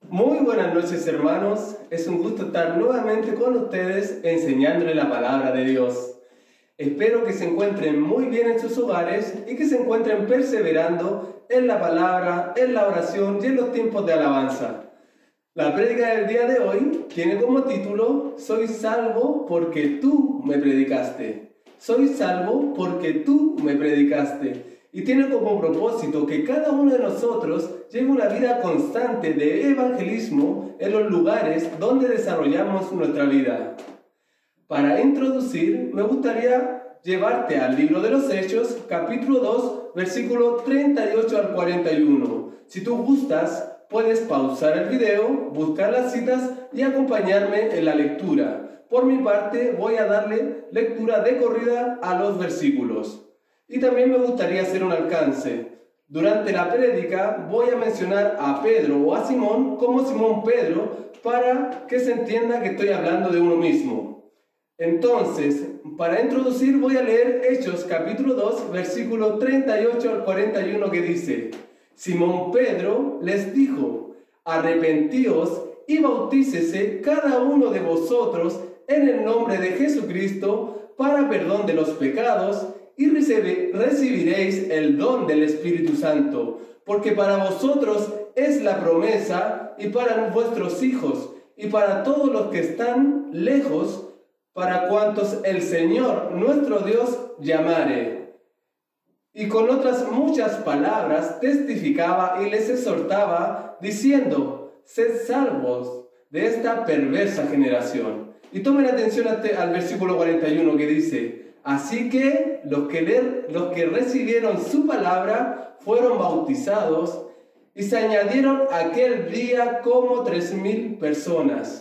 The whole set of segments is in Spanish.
Muy buenas noches, hermanos. Es un gusto estar nuevamente con ustedes enseñándoles la palabra de Dios. Espero que se encuentren muy bien en sus hogares y que se encuentren perseverando en la palabra, en la oración y en los tiempos de alabanza. La prédica del día de hoy tiene como título: Soy salvo porque tú me predicaste. Soy salvo porque tú me predicaste. Y tiene como propósito que cada uno de nosotros lleve una vida constante de evangelismo en los lugares donde desarrollamos nuestra vida. Para introducir, me gustaría llevarte al libro de los Hechos, capítulo 2, versículo 38 al 41. Si tú gustas, puedes pausar el video, buscar las citas y acompañarme en la lectura. Por mi parte, voy a darle lectura de corrida a los versículos. Y también me gustaría hacer un alcance. Durante la prédica voy a mencionar a Pedro o a Simón como Simón Pedro para que se entienda que estoy hablando de uno mismo. Entonces, para introducir voy a leer Hechos capítulo 2, versículo 38 al 41 que dice: Simón Pedro les dijo: arrepentíos y bautícese cada uno de vosotros en el nombre de Jesucristo para perdón de los pecados, y recibiréis el don del Espíritu Santo, porque para vosotros es la promesa, y para vuestros hijos, y para todos los que están lejos, para cuantos el Señor nuestro Dios llamare. Y con otras muchas palabras testificaba y les exhortaba, diciendo: sed salvos de esta perversa generación. Y tomen atención al versículo 41 que dice: así que los que recibieron su palabra fueron bautizados, y se añadieron aquel día como 3,000 personas.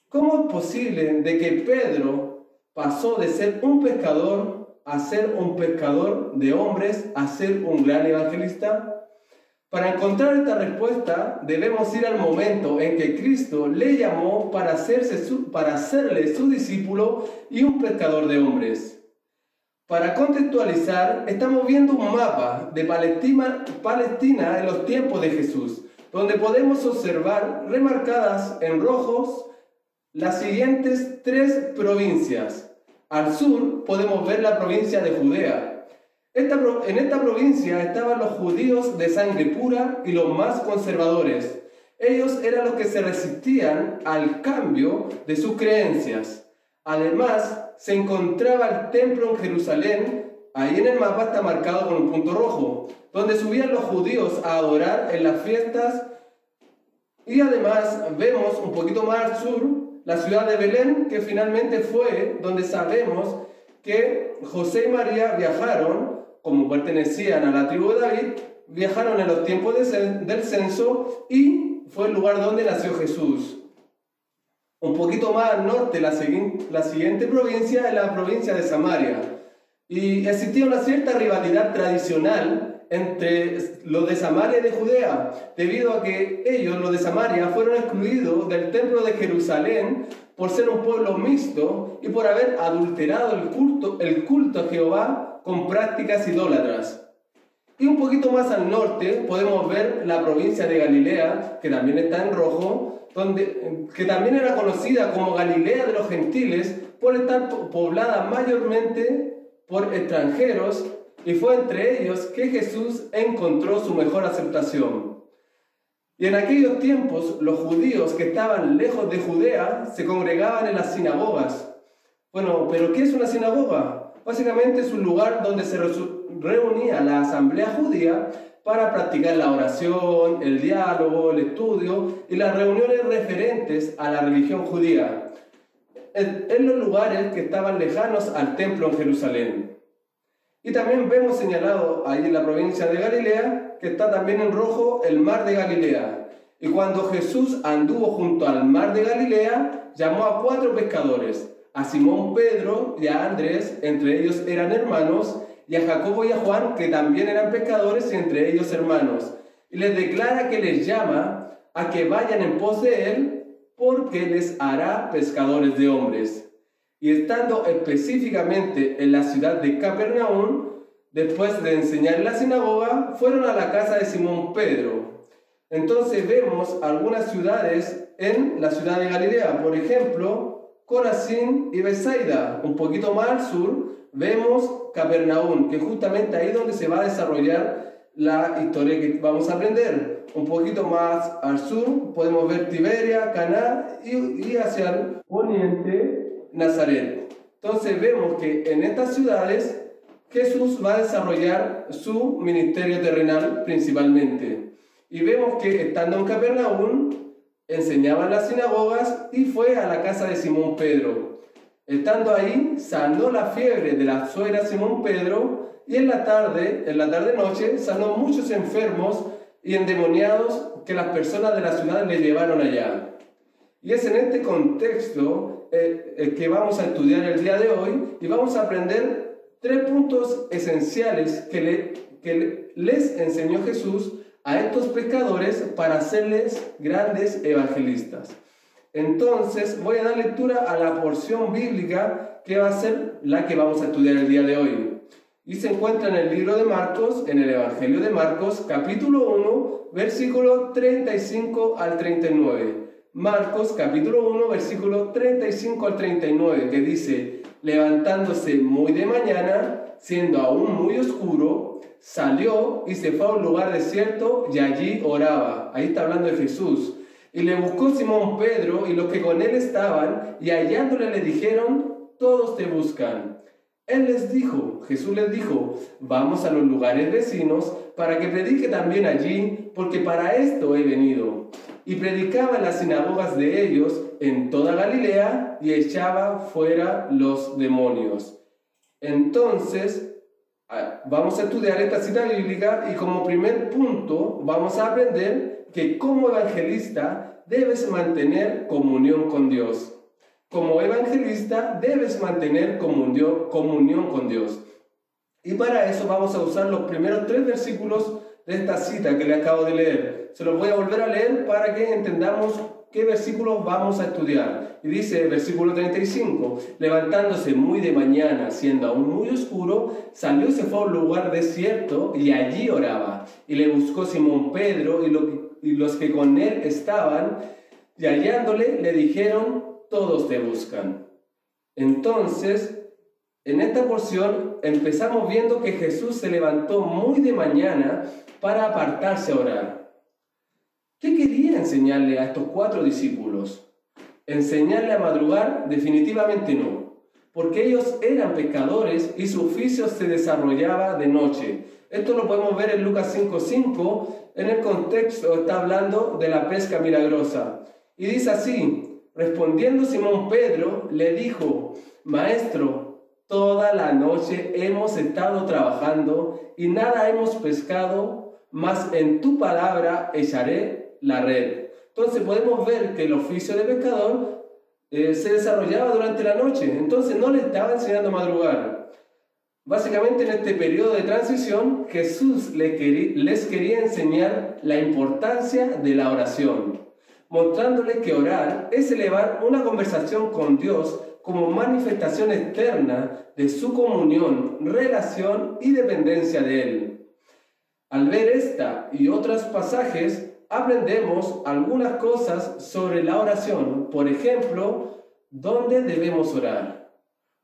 ¿Cómo es posible de que Pedro pasó de ser un pescador a ser un pescador de hombres, a ser un gran evangelista? Para encontrar esta respuesta, debemos ir al momento en que Cristo le llamó para hacerle su discípulo y un pescador de hombres. Para contextualizar, estamos viendo un mapa de Palestina en los tiempos de Jesús, donde podemos observar remarcadas en rojos las siguientes 3 provincias. Al sur podemos ver la provincia de Judea. En esta provincia estaban los judíos de sangre pura y los más conservadores. Ellos eran los que se resistían al cambio de sus creencias. Además, se encontraba el templo en Jerusalén. Ahí en el mapa está marcado con un punto rojo, donde subían los judíos a adorar en las fiestas. Y además vemos un poquito más al sur la ciudad de Belén, que finalmente fue donde sabemos que José y María viajaron, como pertenecían a la tribu de David, viajaron en los tiempos del censo, y fue el lugar donde nació Jesús. Un poquito más al norte, la siguiente provincia es la provincia de Samaria. Y existía una cierta rivalidad tradicional entre los de Samaria y de Judea, debido a que ellos, los de Samaria, fueron excluidos del templo de Jerusalén por ser un pueblo mixto y por haber adulterado el culto a Jehová con prácticas idólatras. Y un poquito más al norte podemos ver la provincia de Galilea, que también está en rojo, que también era conocida como Galilea de los Gentiles por estar poblada mayormente por extranjeros, y fue entre ellos que Jesús encontró su mejor aceptación. Y en aquellos tiempos los judíos que estaban lejos de Judea se congregaban en las sinagogas. Bueno, ¿pero qué es una sinagoga? Básicamente es un lugar donde se reunía la asamblea judía para practicar la oración, el diálogo, el estudio y las reuniones referentes a la religión judía, en los lugares que estaban lejanos al templo en Jerusalén. Y también vemos señalado ahí en la provincia de Galilea, que está también en rojo, el mar de Galilea. Y cuando Jesús anduvo junto al mar de Galilea, llamó a 4 pescadores: a Simón Pedro y a Andrés, entre ellos eran hermanos, y a Jacobo y a Juan, que también eran pescadores y entre ellos hermanos. Y les declara que les llama a que vayan en pos de él, porque les hará pescadores de hombres. Y estando específicamente en la ciudad de Capernaum, después de enseñar en la sinagoga, fueron a la casa de Simón Pedro. Entonces vemos algunas ciudades en la ciudad de Galilea, por ejemplo, Corazín y Betsaida. Un poquito más al sur vemos Capernaum, que justamente ahí es donde se va a desarrollar la historia que vamos a aprender. Un poquito más al sur podemos ver Tiberia, Caná y hacia el poniente Nazaret. Entonces vemos que en estas ciudades Jesús va a desarrollar su ministerio terrenal principalmente. Y vemos que estando en Capernaum enseñaba en las sinagogas y fue a la casa de Simón Pedro. Estando ahí, sanó la fiebre de la suegra Simón Pedro y en la tarde-noche, sanó muchos enfermos y endemoniados que las personas de la ciudad le llevaron allá. Y es en este contexto que vamos a estudiar el día de hoy y vamos a aprender 3 puntos esenciales que les enseñó Jesús a estos pescadores para hacerles grandes evangelistas. Entonces voy a dar lectura a la porción bíblica que va a ser la que vamos a estudiar el día de hoy. Y se encuentra en el libro de Marcos, en el Evangelio de Marcos, capítulo 1, versículo 35 al 39. Marcos, capítulo 1, versículo 35 al 39, que dice: levantándose muy de mañana, siendo aún muy oscuro, salió y se fue a un lugar desierto y allí oraba. Ahí está hablando de Jesús. Y le buscó Simón Pedro y los que con él estaban, y hallándole le dijeron: todos te buscan. Jesús les dijo: vamos a los lugares vecinos para que predique también allí, porque para esto he venido. Y predicaba en las sinagogas de ellos en toda Galilea y echaba fuera los demonios. Entonces, vamos a estudiar esta cita bíblica y como primer punto vamos a aprender que como evangelista debes mantener comunión con Dios. Como evangelista debes mantener comunión con Dios. Y para eso vamos a usar los primeros 3 versículos de esta cita que le acabo de leer. Se los voy a volver a leer para que entendamos qué versículos vamos a estudiar. Y dice, versículo 35, levantándose muy de mañana, siendo aún muy oscuro, salió y se fue a un lugar desierto y allí oraba. Y le buscó Simón Pedro y los que con él estaban, y hallándole le dijeron: todos te buscan. Entonces, en esta porción empezamos viendo que Jesús se levantó muy de mañana para apartarse a orar. ¿Qué quería enseñarle a estos 4 discípulos? ¿Enseñarle a madrugar? Definitivamente no, porque ellos eran pescadores y su oficio se desarrollaba de noche. Esto lo podemos ver en Lucas 5:5, en el contexto está hablando de la pesca milagrosa. Y dice así: respondiendo Simón Pedro, le dijo: Maestro, toda la noche hemos estado trabajando y nada hemos pescado, mas en tu palabra echaré la red. Entonces podemos ver que el oficio de pescador se desarrollaba durante la noche. Entonces no le estaba enseñando a madrugar. Básicamente en este periodo de transición, Jesús les quería enseñar la importancia de la oración, mostrándoles que orar es elevar una conversación con Dios como manifestación externa de su comunión, relación y dependencia de Él. Al ver esta y otros pasajes, aprendemos algunas cosas sobre la oración. Por ejemplo, ¿dónde debemos orar?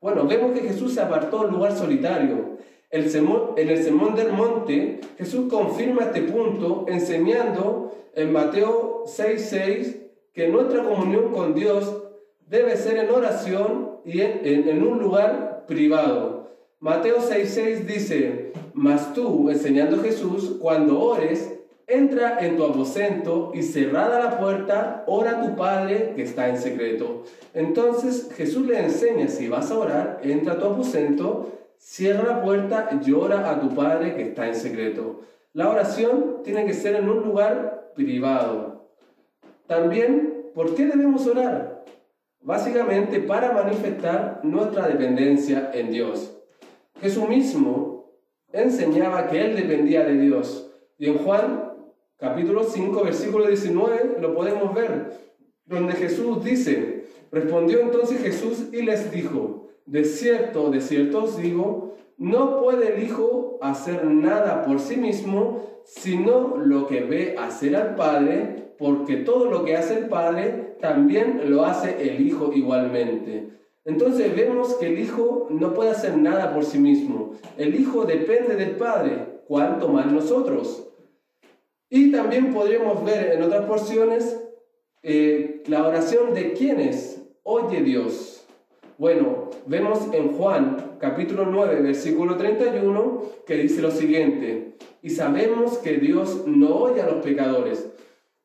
Bueno, vemos que Jesús se apartó a un lugar solitario. En el Sermón del Monte, Jesús confirma este punto enseñando en Mateo 6:6 que nuestra comunión con Dios debe ser en oración y en un lugar privado. Mateo 6:6 dice: mas tú, enseñando Jesús, cuando ores, entra en tu aposento y cerrada la puerta, ora a tu Padre que está en secreto. Entonces Jesús le enseña: si vas a orar, entra a tu aposento, cierra la puerta y ora a tu Padre que está en secreto. La oración tiene que ser en un lugar privado. También, ¿por qué debemos orar? Básicamente para manifestar nuestra dependencia en Dios. Jesús mismo enseñaba que Él dependía de Dios. Y en Juan, capítulo 5, versículo 19, lo podemos ver, donde Jesús dice: respondió entonces Jesús y les dijo: de cierto os digo, no puede el Hijo hacer nada por sí mismo, sino lo que ve hacer al Padre, porque todo lo que hace el Padre también lo hace el Hijo igualmente. Entonces vemos que el Hijo no puede hacer nada por sí mismo. El Hijo depende del Padre, cuanto más nosotros. Y también podríamos ver en otras porciones la oración de quienes oye Dios. Bueno, vemos en Juan capítulo 9, versículo 31, que dice lo siguiente: y sabemos que Dios no oye a los pecadores,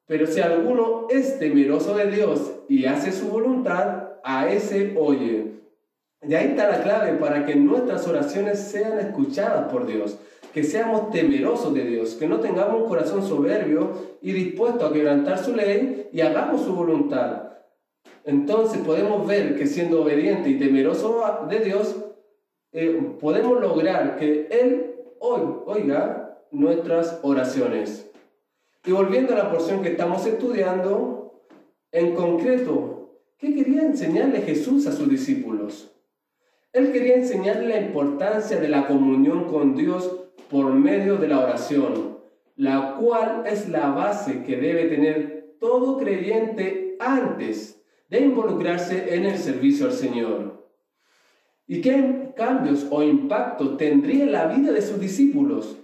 pero si alguno es temeroso de Dios y hace su voluntad, a ese oye. Y ahí está la clave para que nuestras oraciones sean escuchadas por Dios, que seamos temerosos de Dios, que no tengamos un corazón soberbio y dispuesto a quebrantar su ley y hagamos su voluntad. Entonces podemos ver que siendo obediente y temeroso de Dios, podemos lograr que Él oiga nuestras oraciones. Y volviendo a la porción que estamos estudiando, en concreto, ¿qué quería enseñarle Jesús a sus discípulos? Él quería enseñarle la importancia de la comunión con Dios por medio de la oración, la cual es la base que debe tener todo creyente antes de involucrarse en el servicio al Señor. ¿Y qué cambios o impacto tendría en la vida de sus discípulos?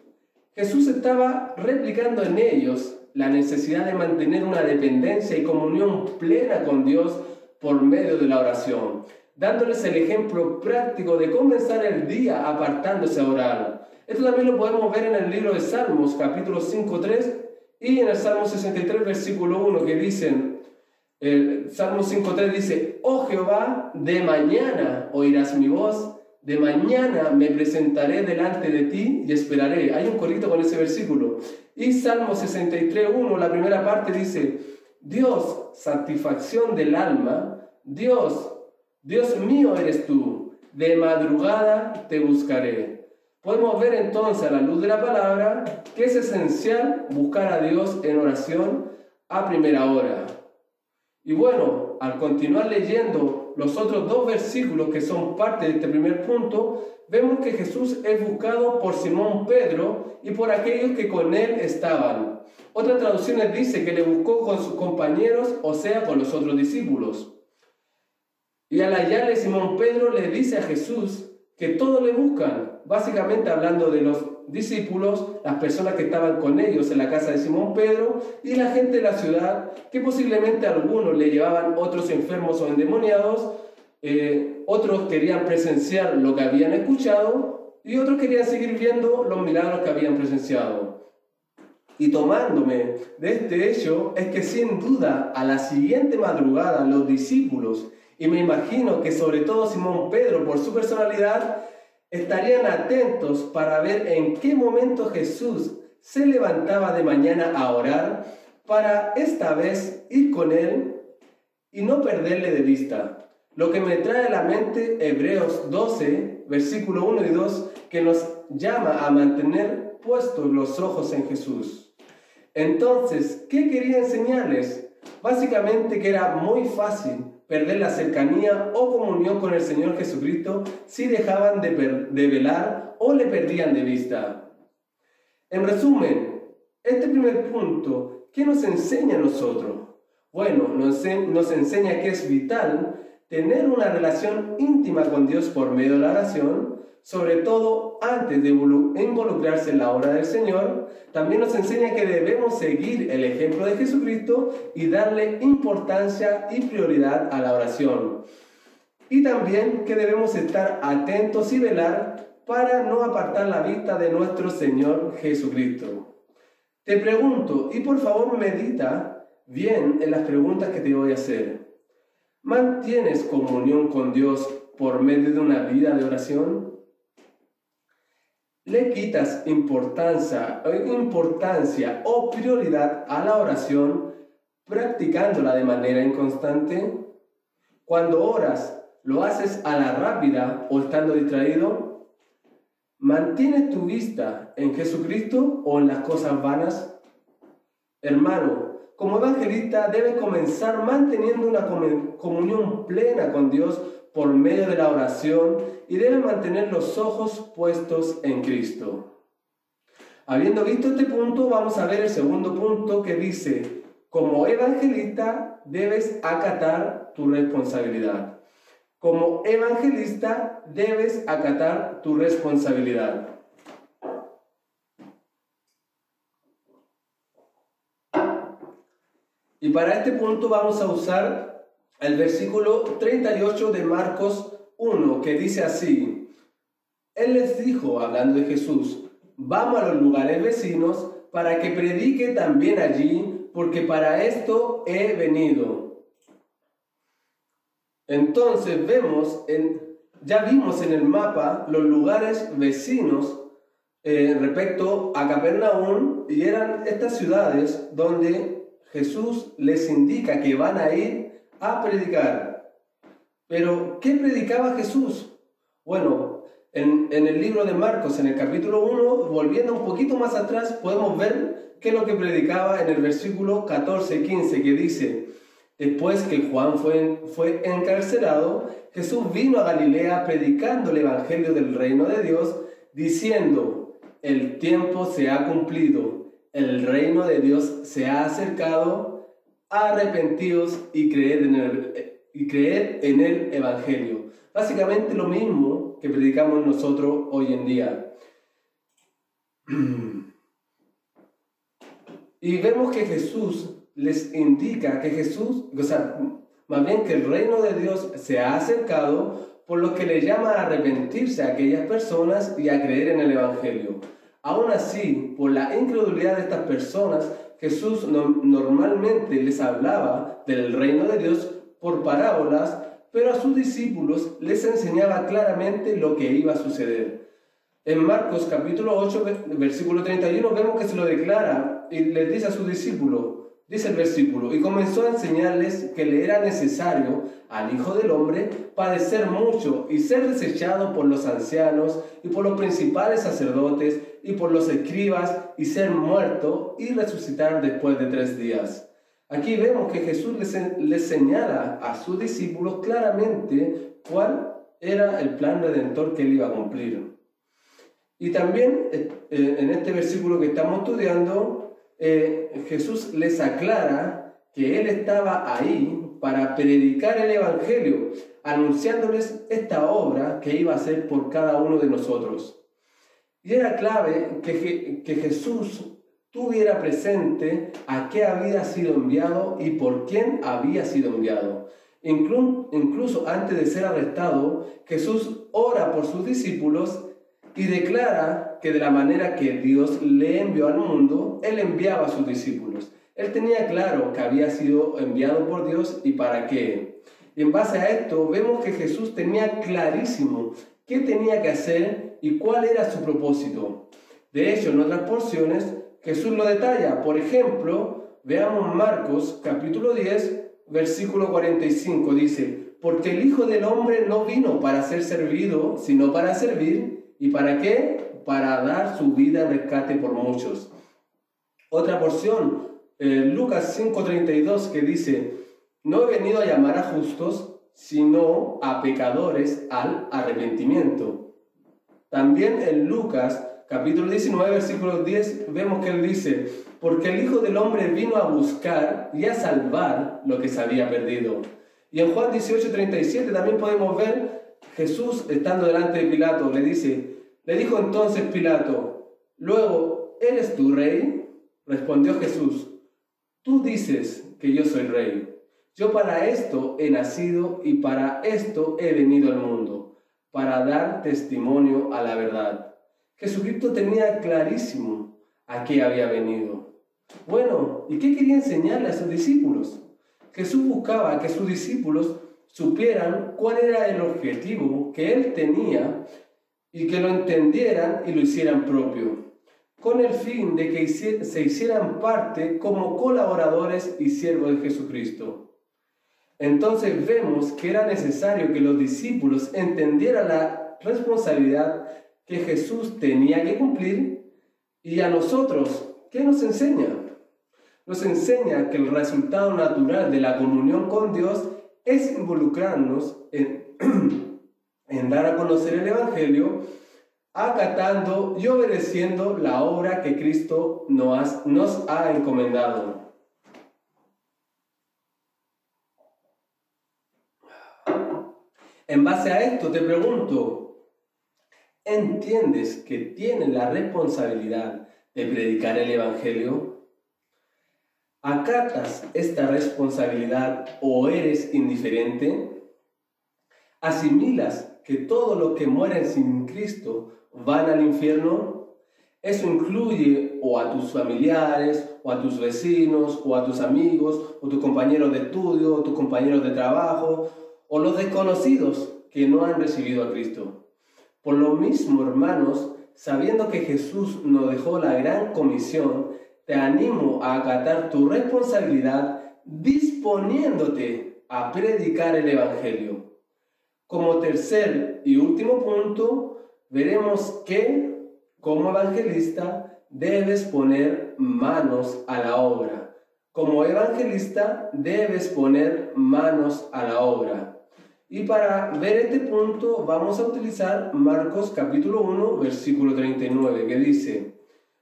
Jesús estaba replicando en ellos la necesidad de mantener una dependencia y comunión plena con Dios por medio de la oración, dándoles el ejemplo práctico de comenzar el día apartándose a orar. Esto también lo podemos ver en el libro de Salmos, capítulo 5:3, y en el Salmo 63, versículo 1, que dicen, el Salmo 5:3 dice: oh Jehová, de mañana oirás mi voz, de mañana me presentaré delante de ti y esperaré. Hay un corito con ese versículo. Y Salmo 63:1, la primera parte dice: Dios, satisfacción del alma, Dios mío eres tú, de madrugada te buscaré. Podemos ver entonces a la luz de la palabra que es esencial buscar a Dios en oración a primera hora. Y bueno, al continuar leyendo los otros dos versículos que son parte de este primer punto, vemos que Jesús es buscado por Simón Pedro y por aquellos que con él estaban. Otras traducciones dice que le buscó con sus compañeros, o sea, con los otros discípulos. Y al hallarle Simón Pedro le dice a Jesús que todos le buscan, básicamente hablando de los discípulos, las personas que estaban con ellos en la casa de Simón Pedro y la gente de la ciudad, que posiblemente algunos le llevaban otros enfermos o endemoniados, otros querían presenciar lo que habían escuchado y otros querían seguir viendo los milagros que habían presenciado. Y tomándome de este hecho es que sin duda a la siguiente madrugada los discípulos, y me imagino que sobre todo Simón Pedro por su personalidad, estarían atentos para ver en qué momento Jesús se levantaba de mañana a orar, para esta vez ir con él y no perderle de vista. Lo que me trae a la mente Hebreos 12, versículo 1 y 2, que nos llama a mantener puestos los ojos en Jesús. Entonces, ¿qué quería enseñarles? Básicamente que era muy fácil perder la cercanía o comunión con el Señor Jesucristo si dejaban de velar o le perdían de vista. En resumen, este primer punto, ¿qué nos enseña a nosotros? Bueno, nos enseña que es vital tener una relación íntima con Dios por medio de la oración, sobre todo antes de involucrarse en la obra del Señor. También nos enseña que debemos seguir el ejemplo de Jesucristo y darle importancia y prioridad a la oración. Y también que debemos estar atentos y velar para no apartar la vista de nuestro Señor Jesucristo. Te pregunto, y por favor medita bien en las preguntas que te voy a hacer. ¿Mantienes comunión con Dios por medio de una vida de oración? ¿Le quitas importancia o prioridad a la oración practicándola de manera inconstante? Cuando oras, ¿lo haces a la rápida o estando distraído? ¿Mantienes tu vista en Jesucristo o en las cosas vanas? Hermano, como evangelista debes comenzar manteniendo una comunión plena con Dios por medio de la oración y deben mantener los ojos puestos en Cristo. Habiendo visto este punto, vamos a ver el segundo punto que dice: como evangelista debes acatar tu responsabilidad. Como evangelista debes acatar tu responsabilidad. Y para este punto vamos a usar el versículo 38 de Marcos 1, que dice así: Él les dijo, hablando de Jesús, vamos a los lugares vecinos para que predique también allí, porque para esto he venido. Entonces ya vimos en el mapa los lugares vecinos respecto a Capernaum, y eran estas ciudades donde Jesús les indica que van a ir a predicar. Pero, ¿qué predicaba Jesús? Bueno, en el libro de Marcos, en el capítulo 1, volviendo un poquito más atrás, podemos ver qué es lo que predicaba en el versículo 14 y 15, que dice: después que Juan fue encarcelado, Jesús vino a Galilea predicando el evangelio del reino de Dios, diciendo: el tiempo se ha cumplido, el reino de Dios se ha acercado, arrepentíos y creed en el evangelio. Básicamente lo mismo que predicamos nosotros hoy en día. Y vemos que Jesús les indica que más bien que el reino de Dios se ha acercado, por lo que le llama a arrepentirse a aquellas personas y a creer en el evangelio. Aún así, por la incredulidad de estas personas, Jesús normalmente les hablaba del reino de Dios por parábolas, pero a sus discípulos les enseñaba claramente lo que iba a suceder. En Marcos capítulo 8, versículo 31, vemos que se lo declara y les dice a sus discípulos, dice el versículo: y comenzó a enseñarles que le era necesario al Hijo del Hombre padecer mucho y ser desechado por los ancianos y por los principales sacerdotes y por los escribas, y ser muerto y resucitar después de 3 días. Aquí vemos que Jesús les señala a sus discípulos claramente cuál era el plan redentor que él iba a cumplir. Y también en este versículo que estamos estudiando, Jesús les aclara que él estaba ahí para predicar el evangelio, anunciándoles esta obra que iba a hacer por cada uno de nosotros. Y era clave que Jesús tuviera presente a qué había sido enviado y por quién había sido enviado. Incluso antes de ser arrestado, Jesús ora por sus discípulos y declara que de la manera que Dios le envió al mundo, Él enviaba a sus discípulos. Él tenía claro que había sido enviado por Dios y para qué. Y en base a esto vemos que Jesús tenía clarísimo qué tenía que hacer y cuál era su propósito. De hecho, en otras porciones Jesús lo detalla. Por ejemplo, veamos Marcos capítulo 10, versículo 45. Dice: porque el Hijo del Hombre no vino para ser servido, sino para servir. ¿Y para qué? Para dar su vida en rescate por muchos. Otra porción, Lucas 5:32, que dice: no he venido a llamar a justos, sino a pecadores al arrepentimiento. También en Lucas capítulo 19, versículo 10, vemos que él dice: porque el Hijo del Hombre vino a buscar y a salvar lo que se había perdido. Y en Juan 18:37 también podemos ver Jesús estando delante de Pilato. Le dijo entonces Pilato: luego, ¿eres tú rey? Respondió Jesús: tú dices que yo soy rey. Yo para esto he nacido y para esto he venido al mundo, para dar testimonio a la verdad. Jesucristo tenía clarísimo a qué había venido. Bueno, ¿y qué quería enseñarle a sus discípulos? Jesús buscaba que sus discípulos supieran cuál era el objetivo que él tenía y que lo entendieran y lo hicieran propio, con el fin de que se hicieran parte como colaboradores y siervos de Jesucristo. Entonces vemos que era necesario que los discípulos entendieran la responsabilidad que Jesús tenía que cumplir. Y a nosotros, ¿qué nos enseña? Nos enseña que el resultado natural de la comunión con Dios es involucrarnos en en dar a conocer el Evangelio, acatando y obedeciendo la obra que Cristo nos ha encomendado. En base a esto te pregunto, ¿entiendes que tienes la responsabilidad de predicar el Evangelio? ¿Acatas esta responsabilidad o eres indiferente? ¿Asimilas que todos los que mueren sin Cristo van al infierno? Eso incluye o a tus familiares, o a tus vecinos, o a tus amigos, o tus compañeros de estudio, o tus compañeros de trabajo, o los desconocidos que no han recibido a Cristo. Por lo mismo, hermanos, sabiendo que Jesús nos dejó la gran comisión, te animo a acatar tu responsabilidad disponiéndote a predicar el Evangelio. Como tercer y último punto, veremos que, como evangelista, debes poner manos a la obra. Como evangelista, debes poner manos a la obra. Y para ver este punto, vamos a utilizar Marcos capítulo 1, versículo 39, que dice,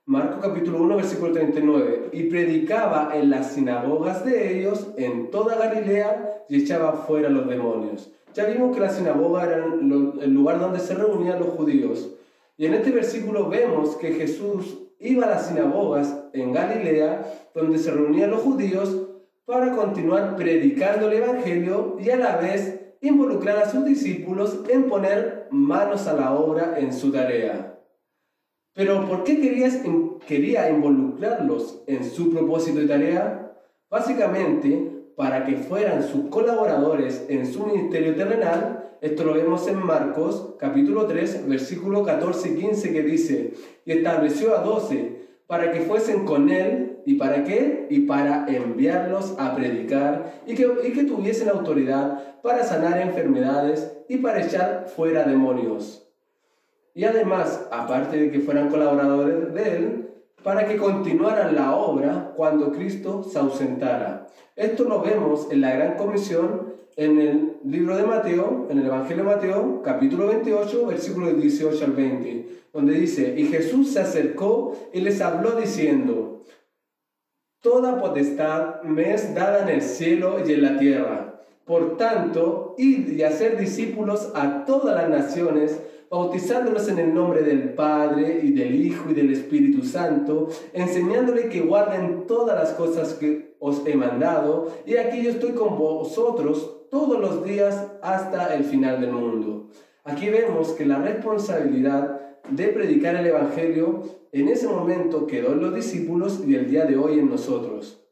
Marcos capítulo 1, versículo 39, y predicaba en las sinagogas de ellos en toda Galilea y echaba fuera los demonios. Ya vimos que la sinagoga era el lugar donde se reunían los judíos. Y en este versículo vemos que Jesús iba a las sinagogas en Galilea, donde se reunían los judíos, para continuar predicando el Evangelio y a la vez involucrar a sus discípulos en poner manos a la obra en su tarea. Pero ¿por qué quería involucrarlos en su propósito y tarea? Básicamente, para que fueran sus colaboradores en su ministerio terrenal. Esto lo vemos en Marcos, capítulo 3, versículo 14 y 15, que dice, y estableció a 12, para que fuesen con él, ¿y para qué? Y para enviarlos a predicar, y que tuviesen autoridad para sanar enfermedades y para echar fuera demonios. Y además, aparte de que fueran colaboradores de él, para que continuaran la obra cuando Cristo se ausentara. Esto lo vemos en la Gran Comisión en el libro de Mateo, en el Evangelio de Mateo, capítulo 28, versículos 18 al 20, donde dice, y Jesús se acercó y les habló diciendo, toda potestad me es dada en el cielo y en la tierra. Por tanto, id y hacer discípulos a todas las naciones, bautizándolos en el nombre del Padre, y del Hijo, y del Espíritu Santo, enseñándoles que guarden todas las cosas que os he mandado, y aquí yo estoy con vosotros todos los días hasta el final del mundo. Aquí vemos que la responsabilidad de predicar el Evangelio en ese momento quedó en los discípulos y el día de hoy en nosotros.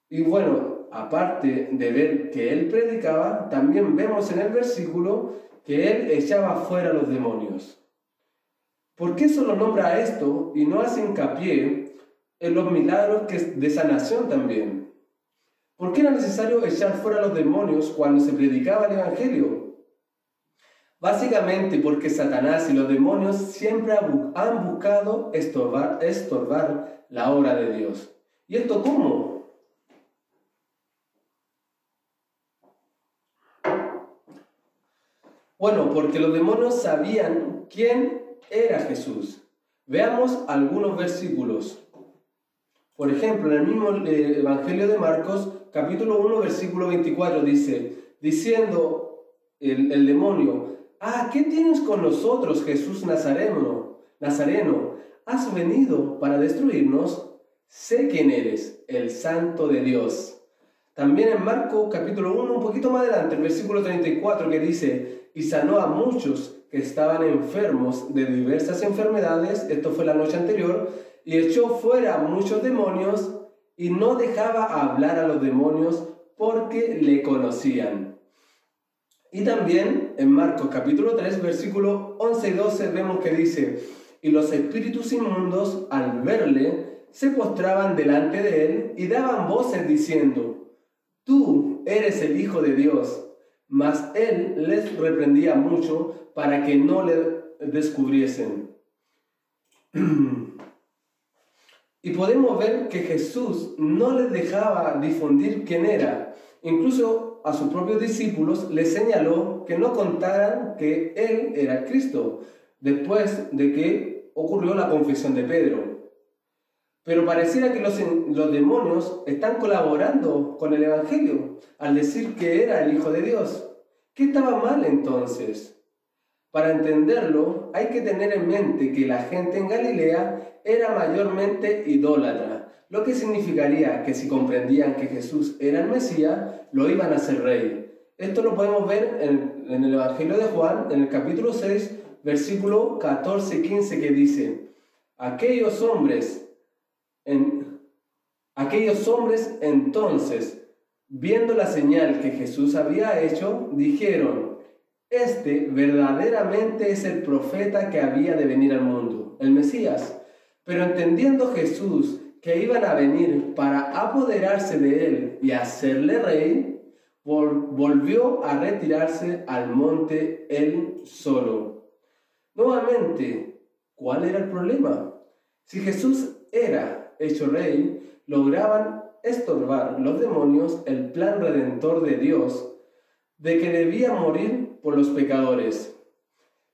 Y bueno, aparte de ver que él predicaba, también vemos en el versículo que él echaba fuera los demonios. ¿Por qué solo nombra esto y no hace hincapié en los milagros de sanación también? ¿Por qué era necesario echar fuera los demonios cuando se predicaba el Evangelio? Básicamente porque Satanás y los demonios siempre han buscado estorbar la obra de Dios. ¿Y esto cómo? Bueno, porque los demonios sabían quién era Jesús. Veamos algunos versículos. Por ejemplo, en el mismo Evangelio de Marcos, capítulo 1, versículo 24, diciendo el demonio, ¿qué tienes con nosotros, Jesús Nazareno? ¿Has venido para destruirnos? Sé quién eres, el Santo de Dios. También en Marcos capítulo 1, un poquito más adelante, el versículo 34, que dice, y sanó a muchos que estaban enfermos de diversas enfermedades, esto fue la noche anterior, y echó fuera muchos demonios, y no dejaba hablar a los demonios porque le conocían. Y también en Marcos capítulo 3, versículo 11 y 12, vemos que dice, y los espíritus inmundos, al verle, se postraban delante de él, y daban voces diciendo, tú eres el Hijo de Dios. Mas él les reprendía mucho para que no le descubriesen. Y podemos ver que Jesús no les dejaba difundir quién era. Incluso a sus propios discípulos les señaló que no contaran que él era Cristo, después de que ocurrió la confesión de Pedro. Pero pareciera que los demonios están colaborando con el Evangelio al decir que era el Hijo de Dios. ¿Qué estaba mal entonces? Para entenderlo, hay que tener en mente que la gente en Galilea era mayormente idólatra, lo que significaría que si comprendían que Jesús era el Mesías, lo iban a hacer rey. Esto lo podemos ver en el Evangelio de Juan, en el capítulo 6, versículo 14 y 15, que dice: Aquellos hombres entonces, viendo la señal que Jesús había hecho, dijeron: Este verdaderamente es el profeta que había de venir al mundo, el Mesías. Pero entendiendo Jesús que iban a venir para apoderarse de él y hacerle rey, volvió a retirarse al monte él solo. Nuevamente, ¿cuál era el problema? Si Jesús era hecho rey, lograban estorbar los demonios el plan redentor de Dios, de que debía morir por los pecadores.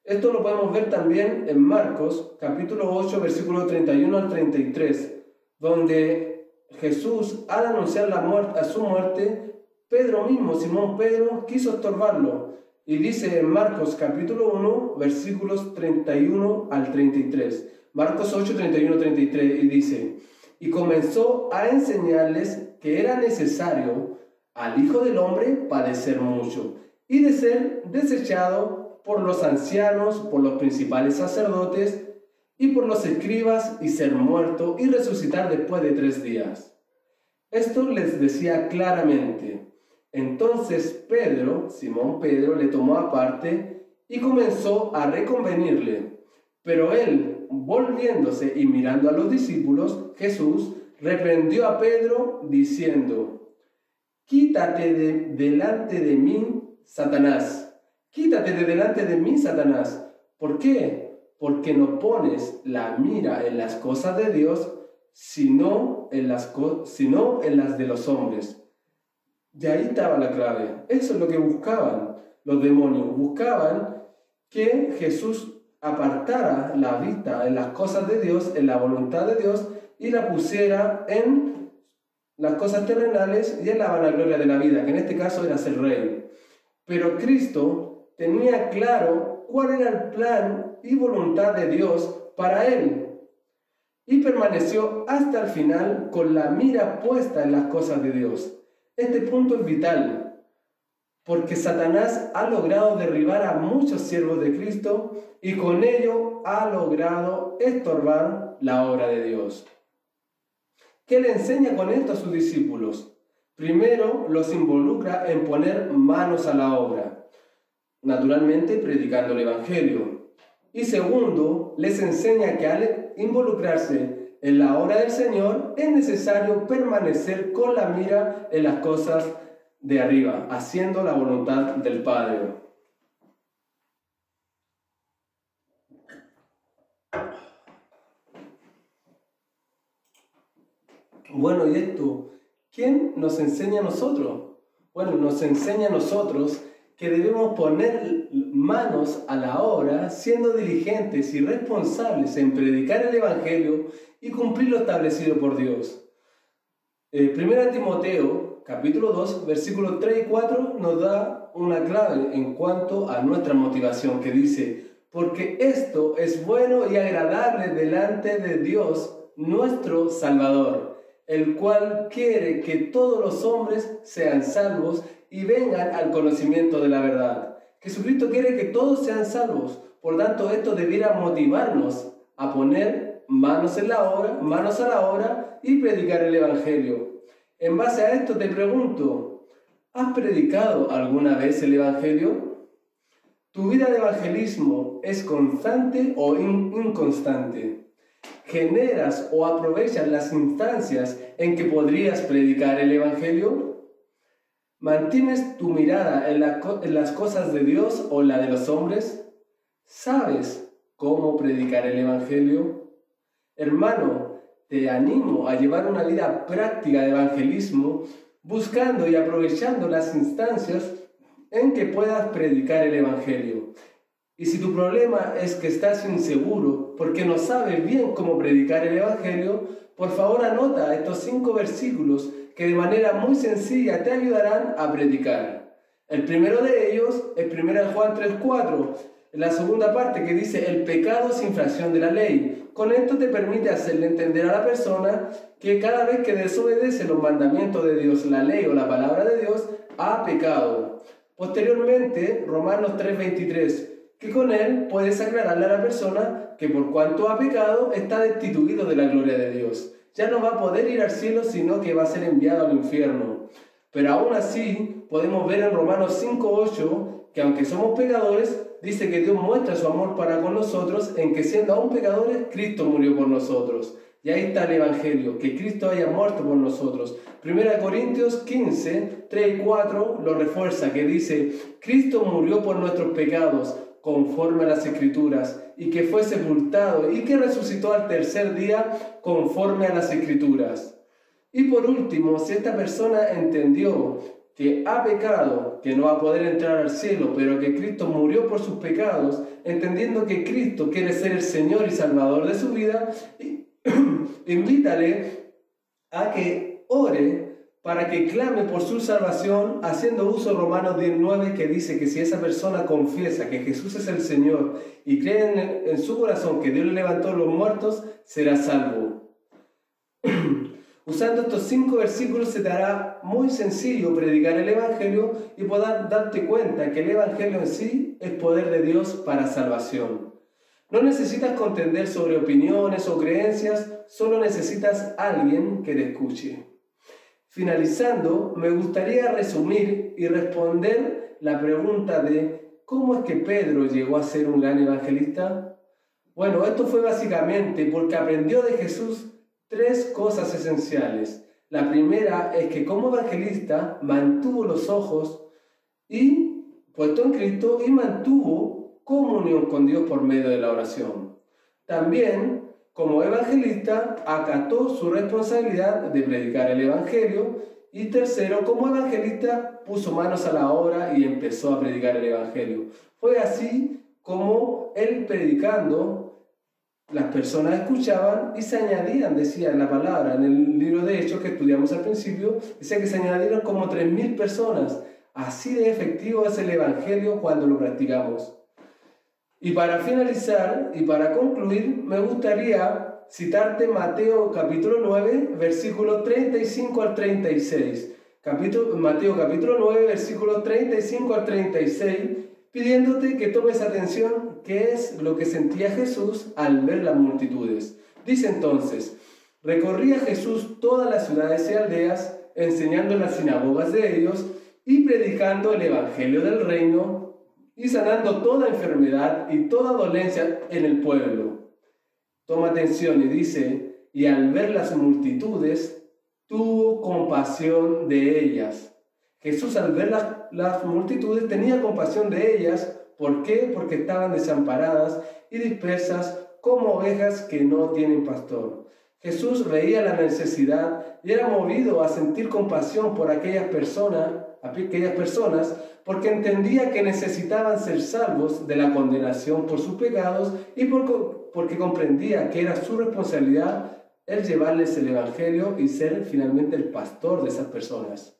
Esto lo podemos ver también en Marcos, capítulo 8, versículo 31 al 33, donde Jesús, al anunciar a su muerte, Pedro mismo, Simón Pedro, quiso estorbarlo. Y dice en Marcos, capítulo 1, versículos 31 al 33. Marcos 8, 31 al 33, y dice: Y comenzó a enseñarles que era necesario al Hijo del Hombre padecer mucho, y de ser desechado por los ancianos, por los principales sacerdotes y por los escribas, y ser muerto y resucitar después de 3 días. Esto les decía claramente. Entonces Pedro, Simón Pedro, le tomó aparte y comenzó a reconvenirle. Pero él, volviéndose y mirando a los discípulos, Jesús reprendió a Pedro diciendo: Quítate de delante de mí, Satanás. Quítate de delante de mí, Satanás. ¿Por qué? Porque no pones la mira en las cosas de Dios, sino en las de los hombres. De ahí estaba la clave. Eso es lo que buscaban los demonios. Buscaban que Jesús apartara la vista en las cosas de Dios, en la voluntad de Dios, y la pusiera en las cosas terrenales y en la vanagloria de la vida, que en este caso era ser rey. Pero Cristo tenía claro cuál era el plan y voluntad de Dios para él, y permaneció hasta el final con la mira puesta en las cosas de Dios. Este punto es vital, porque Satanás ha logrado derribar a muchos siervos de Cristo y con ello ha logrado estorbar la obra de Dios. ¿Qué le enseña con esto a sus discípulos? Primero, los involucra en poner manos a la obra, naturalmente predicando el Evangelio. Y segundo, les enseña que al involucrarse en la obra del Señor es necesario permanecer con la mira en las cosas de arriba, haciendo la voluntad del Padre. Bueno, ¿y esto quién nos enseña a nosotros? Bueno, nos enseña a nosotros que debemos poner manos a la obra, siendo diligentes y responsables en predicar el Evangelio y cumplir lo establecido por Dios. 1 Timoteo, capítulo 2, versículos 3 y 4, nos da una clave en cuanto a nuestra motivación, que dice: porque esto es bueno y agradable delante de Dios, nuestro Salvador, el cual quiere que todos los hombres sean salvos y vengan al conocimiento de la verdad. Jesucristo quiere que todos sean salvos. Por tanto, esto debiera motivarnos a poner manos a la obra y predicar el Evangelio. En base a esto te pregunto: ¿has predicado alguna vez el Evangelio? ¿Tu vida de evangelismo es constante o inconstante? ¿Generas o aprovechas las instancias en que podrías predicar el Evangelio? ¿Mantienes tu mirada en las cosas de Dios o en la de los hombres? ¿Sabes cómo predicar el Evangelio? Hermano, te animo a llevar una vida práctica de evangelismo, buscando y aprovechando las instancias en que puedas predicar el Evangelio. Y si tu problema es que estás inseguro porque no sabes bien cómo predicar el Evangelio, por favor anota estos 5 versículos que de manera muy sencilla te ayudarán a predicar. El primero de ellos es 1 Juan 3:4, la segunda parte que dice: el pecado es infracción de la ley. Con esto te permite hacerle entender a la persona que cada vez que desobedece los mandamientos de Dios, la ley o la palabra de Dios, ha pecado. Posteriormente, Romanos 3:23, que con él puedes aclararle a la persona que por cuanto ha pecado está destituido de la gloria de Dios. Ya no va a poder ir al cielo, sino que va a ser enviado al infierno. Pero aún así, podemos ver en Romanos 5:8 que aunque somos pecadores, dice que Dios muestra su amor para con nosotros en que siendo aún pecadores, Cristo murió por nosotros. Y ahí está el Evangelio, que Cristo haya muerto por nosotros. 1 Corintios 15, 3 y 4 lo refuerza, que dice: Cristo murió por nuestros pecados, conforme a las Escrituras, y que fue sepultado y que resucitó al tercer día, conforme a las Escrituras. Y por último, si esta persona entendió que ha pecado, que no va a poder entrar al cielo, pero que Cristo murió por sus pecados, entendiendo que Cristo quiere ser el Señor y Salvador de su vida, invítale a que ore para que clame por su salvación, haciendo uso de Romanos 10:9, que dice que si esa persona confiesa que Jesús es el Señor y cree en su corazón que Dios le levantó de los muertos, será salvo. Usando estos 5 versículos se te hará muy sencillo predicar el Evangelio y podrás darte cuenta que el Evangelio en sí es poder de Dios para salvación. No necesitas contender sobre opiniones o creencias, solo necesitas a alguien que te escuche. Finalizando, me gustaría resumir y responder la pregunta de ¿cómo es que Pedro llegó a ser un gran evangelista? Bueno, esto fue básicamente porque aprendió de Jesús 3 cosas esenciales. La primera es que como evangelista mantuvo los ojos puestos en Cristo y mantuvo comunión con Dios por medio de la oración. También, como evangelista, acató su responsabilidad de predicar el Evangelio. Y tercero, como evangelista, puso manos a la obra y empezó a predicar el Evangelio. Fue así como él predicando, las personas escuchaban y se añadían, decía en la palabra, en el libro de Hechos que estudiamos al principio, decía que se añadieron como 3.000 personas. Así de efectivo es el Evangelio cuando lo practicamos. Y para finalizar y para concluir, me gustaría citarte Mateo capítulo 9, versículos 35 al 36. Mateo capítulo 9, versículos 35 al 36, pidiéndote que tomes atención qué es lo que sentía Jesús al ver las multitudes. Dice entonces: recorría Jesús todas las ciudades y aldeas, enseñando en las sinagogas de ellos y predicando el evangelio del reino y sanando toda enfermedad y toda dolencia en el pueblo. Toma atención y dice: y al ver las multitudes, tuvo compasión de ellas. Jesús al ver las multitudes tenía compasión de ellas. ¿Por qué? Porque estaban desamparadas y dispersas como ovejas que no tienen pastor. Jesús veía la necesidad y era movido a sentir compasión por aquellas personas porque entendía que necesitaban ser salvos de la condenación por sus pecados y porque comprendía que era su responsabilidad el llevarles el Evangelio y ser finalmente el pastor de esas personas.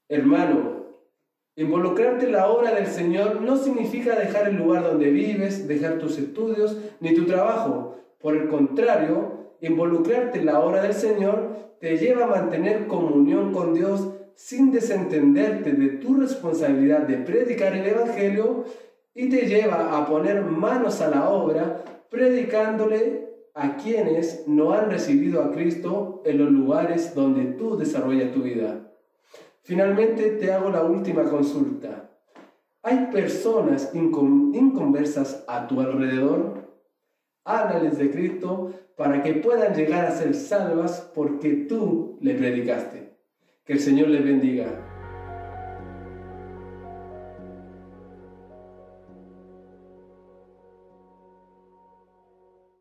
Hermano, involucrarte en la obra del Señor no significa dejar el lugar donde vives, dejar tus estudios ni tu trabajo. Por el contrario, involucrarte en la obra del Señor te lleva a mantener comunión con Dios sin desentenderte de tu responsabilidad de predicar el Evangelio y te lleva a poner manos a la obra predicándole a quienes no han recibido a Cristo en los lugares donde tú desarrollas tu vida. Finalmente te hago la última consulta. ¿Hay personas inconversas a tu alrededor? Háblales de Cristo para que puedan llegar a ser salvas porque tú le predicaste. Que el Señor les bendiga.